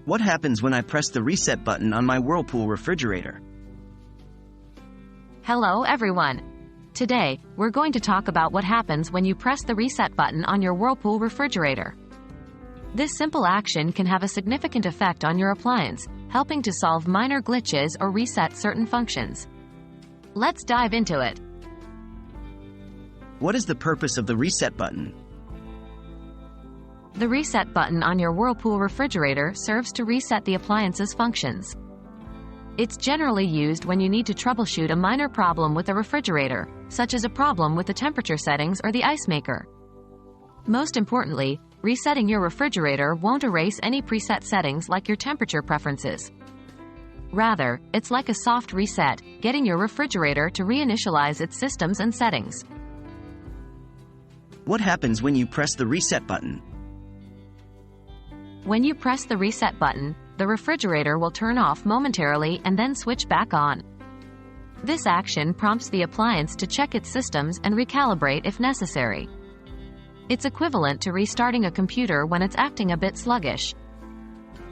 What happens when I press the reset button on my Whirlpool refrigerator? Hello everyone. Today, we're going to talk about what happens when you press the reset button on your Whirlpool refrigerator. This simple action can have a significant effect on your appliance, helping to solve minor glitches or reset certain functions. Let's dive into it. What is the purpose of the reset button? The reset button on your Whirlpool refrigerator serves to reset the appliance's functions. It's generally used when you need to troubleshoot a minor problem with the refrigerator, such as a problem with the temperature settings or the ice maker. Most importantly, resetting your refrigerator won't erase any preset settings like your temperature preferences. Rather, it's like a soft reset, getting your refrigerator to reinitialize its systems and settings. What happens when you press the reset button? When you press the reset button, the refrigerator will turn off momentarily and then switch back on. This action prompts the appliance to check its systems and recalibrate if necessary. It's equivalent to restarting a computer when it's acting a bit sluggish.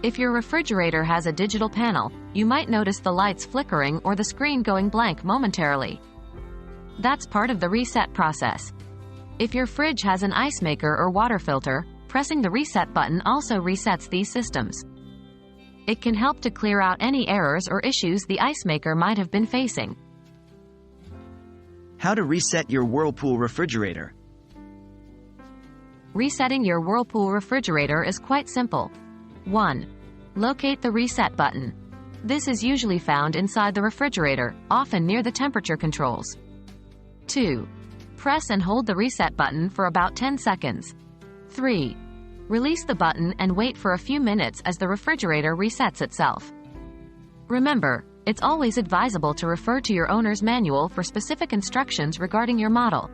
If your refrigerator has a digital panel, you might notice the lights flickering or the screen going blank momentarily. That's part of the reset process. If your fridge has an ice maker or water filter, pressing the reset button also resets these systems. It can help to clear out any errors or issues the ice maker might have been facing. How to reset your Whirlpool refrigerator? Resetting your Whirlpool refrigerator is quite simple. 1. Locate the reset button. This is usually found inside the refrigerator, often near the temperature controls. 2. Press and hold the reset button for about 10 seconds. 3. Release the button and wait for a few minutes as the refrigerator resets itself. Remember, it's always advisable to refer to your owner's manual for specific instructions regarding your model.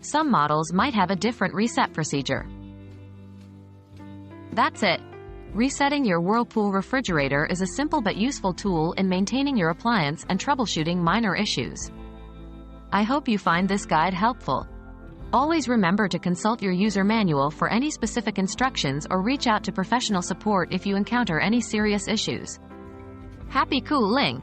Some models might have a different reset procedure. That's it. Resetting your Whirlpool refrigerator is a simple but useful tool in maintaining your appliance and troubleshooting minor issues. I hope you find this guide helpful. Always remember to consult your user manual for any specific instructions or reach out to professional support if you encounter any serious issues. Happy cooling!